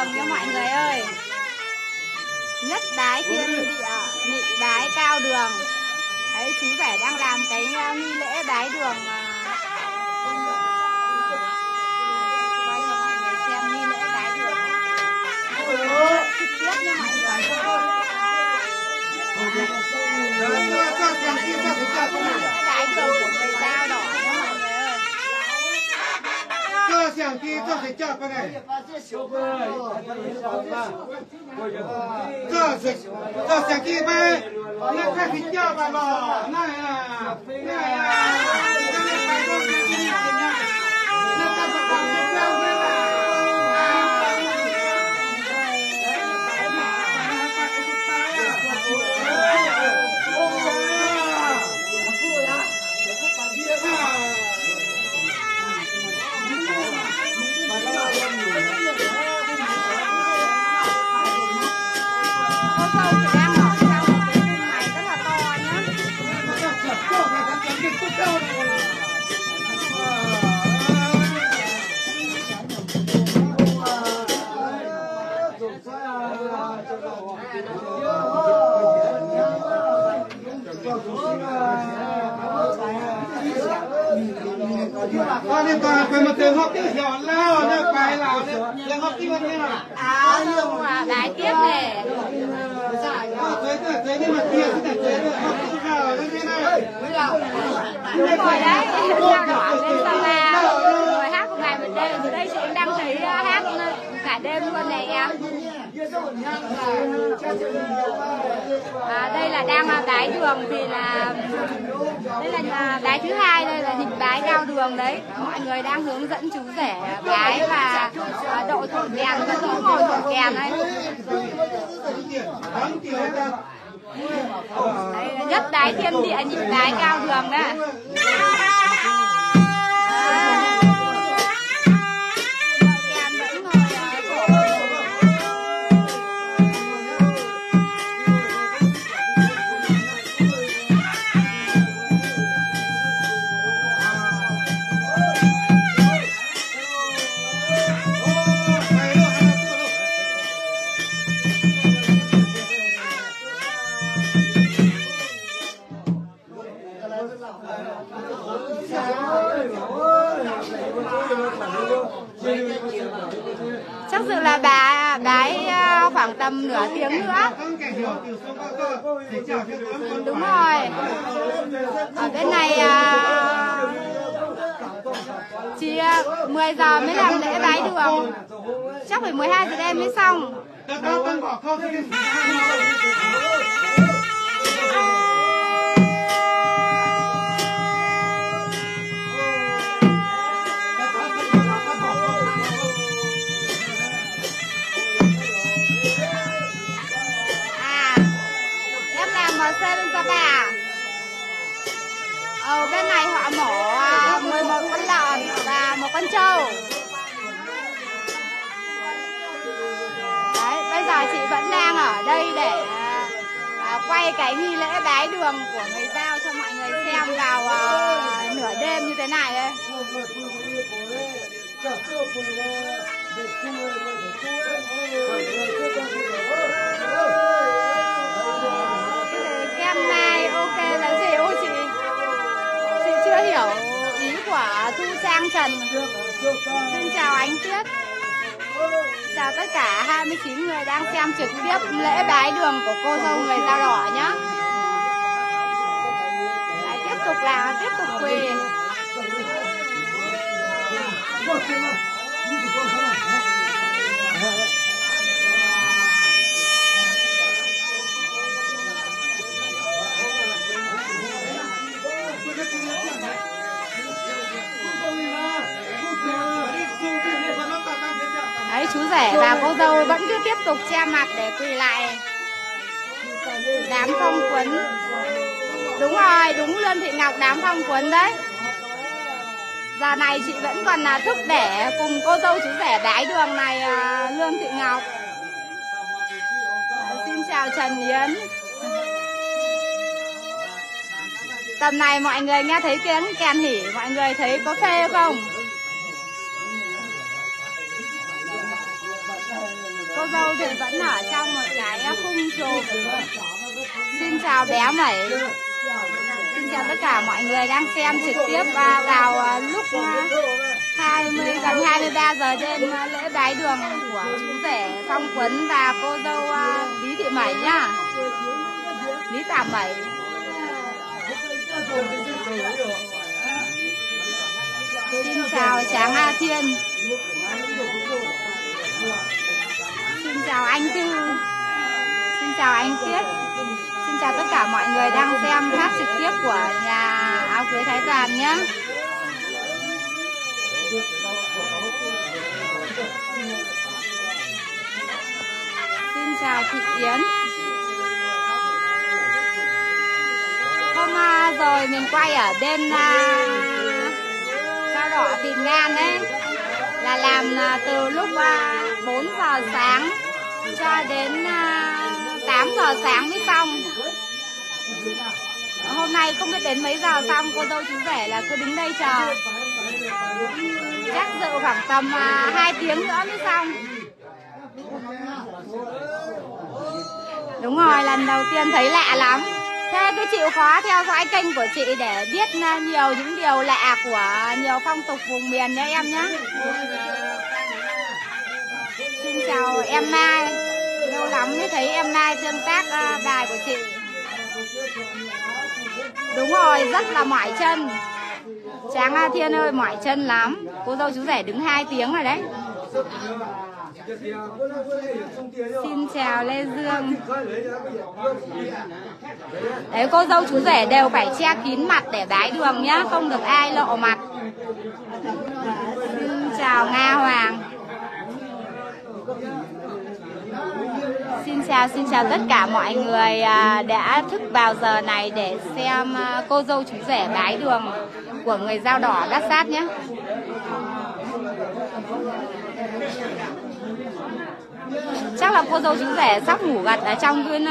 đường nha mọi người ơi. Nhất bái thiên địa, nhị bái cao đường. Đấy, chú rể đang làm cái nghi lễ bái đường mà. Quay cho mọi người xem nghi lễ bái đường trực tiếp nha mọi người. Bái đường của người Dao đỏ nha mọi người ơi.这相机这是叫过来，这相机呗，那开始叫吧咯，那呀，那呀，那你摆多相机怎样？那干什么就叫回来？ Nên toàn phải một từ hộp tiếp hiểu lao nữa bài nào nữa là hộp tiếp như nào nhưng mà bái tiếp này tới nhưng mà kia cái tới hộp tiếp nào như thế này đúng rồi đấy Dao đỏ lên Sapa rồi hát một ngày một đêm từ đây chị cũng đang thấy hát cả đêm luôn này em. Đây là đang bái đường thì là đây là bái thứ hai, đây là nhịp bái cao đường đấy. Mọi người đang hướng dẫn chú rể bái và độ thổi kèn, vẫn cứ ngồi thổi kèn đấy. Đây là nhất bái thiên địa, nhịp bái cao đường đấy. Chắc dự là bà bái khoảng tầm nửa tiếng nữa. Đúng rồi. Ở bên này chỉ 10 giờ mới làm lễ bái đường. Chắc phải 12 giờ đêm mới xong. Xe bên Sapa. Ở bên này họ mổ 11 con lợn và một con trâu. Đấy, bây giờ chị vẫn đang ở đây để quay cái nghi lễ bái đường của người Dao cho mọi người xem vào nửa đêm như thế này đây. Kem này ok là gì ô chị? Chị chưa hiểu ý của Thu Trang Trần. Xin chào anh Tuyết. Chào tất cả 29 người đang xem trực tiếp lễ bái đường của cô dâu người Dao đỏ nhá. Đấy, tiếp tục quỳ. Đấy, chú rể và cô dâu vẫn cứ tiếp tục che mặt để quỳ lại đám phong quấn. Đúng rồi, đúng Lương Thị Ngọc đám phong quấn đấy. Giờ này chị vẫn còn thức để cùng cô dâu chú rể bái đường này, Lương Thị Ngọc. Xin chào Trần Yến. Tầm này mọi người nghe thấy tiếng kèn hỉ, mọi người thấy có phê không? Cô dâu thì vẫn ở trong một cái khung chụp. Xin chào bé Mẩy. Xin chào tất cả mọi người đang xem trực tiếp vào lúc gần 23 giờ đêm lễ bái đường của chú rể Phong Quấn và cô dâu Lý Thị Mẩy nhá. Lý Tả Mẩy. Xin chào Tráng A Thiên. Xin chào anh Thư. Xin chào anh Tiết. Xin chào tất cả mọi người đang xem phát trực tiếp của nhà áo cưới Thái Toàn nhé. Xin chào chị Yến. Hôm rồi mình quay ở bên Sao Đỏ Thìn Ngan đấy, là làm từ lúc 4 giờ sáng cho đến 8 giờ sáng mới xong. Hôm nay không biết đến mấy giờ xong, cô dâu chú rể là cứ đứng đây chờ. Chắc dự khoảng tầm 2 tiếng nữa mới xong. Đúng rồi, lần đầu tiên thấy lạ lắm. Thế cứ chịu khó theo dõi kênh của chị để biết nhiều những điều lạ của nhiều phong tục vùng miền nhé em nhé. Xin chào em Mai. Lâu lắm mới thấy em Mai tương tác bài của chị. Đúng rồi, rất là mỏi chân. Tráng A Thiên ơi, mỏi chân lắm. Cô dâu chú rể đứng 2 tiếng rồi đấy. Xin chào Lê Dương. Đấy, cô dâu chú rể đều phải che kín mặt để bái đường nhá, không được ai lộ mặt. Xin chào Nga Hoàng. Xin chào tất cả mọi người đã thức vào giờ này để xem cô dâu chú rể bái đường của người Dao Đỏ Bát Sát nhé. Chắc là cô dâu chú rể sắp ngủ gật ở trong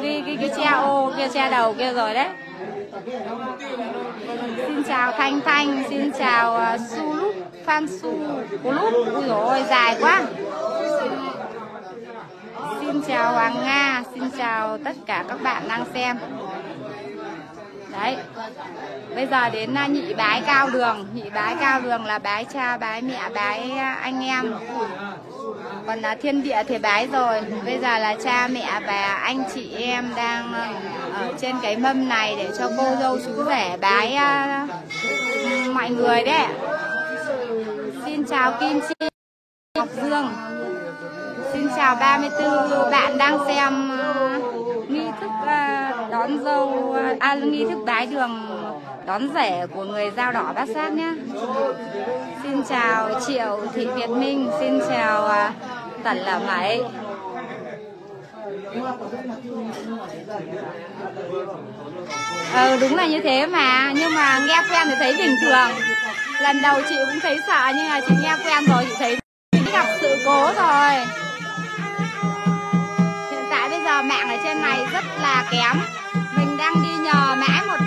cái che ô kia, che đầu kia rồi đấy. Xin chào Thanh Thanh, xin chào Su Lúc, Phan Su, Cô Lúc. Ui dồi ôi, dài quá. Xin chào Hoàng Nga, xin chào tất cả các bạn đang xem. Đấy, bây giờ đến nhị bái cao đường. Nhị bái cao đường là bái cha, bái mẹ, bái anh em. Còn thiên địa thì bái rồi. Bây giờ là cha mẹ và anh chị em đang ở trên cái mâm này để cho cô dâu chú rể bái mọi người đấy. Xin chào Kim Chi, Ngọc Dương. Xin chào 34 bạn đang xem nghi thức đón dâu, nghi thức bái đường đón rể của người Dao Đỏ Bát Sát nhé. Xin chào Triệu Thị Việt Minh, xin chào Tần Là Mẩy. Đúng là như thế mà, nhưng mà nghe quen thì thấy bình thường. Lần đầu chị cũng thấy sợ, nhưng mà chị nghe quen rồi chị thấy gặp sự cố rồi. Hiện tại bây giờ mạng ở trên này rất là kém. Mình đang đi nhờ mãi một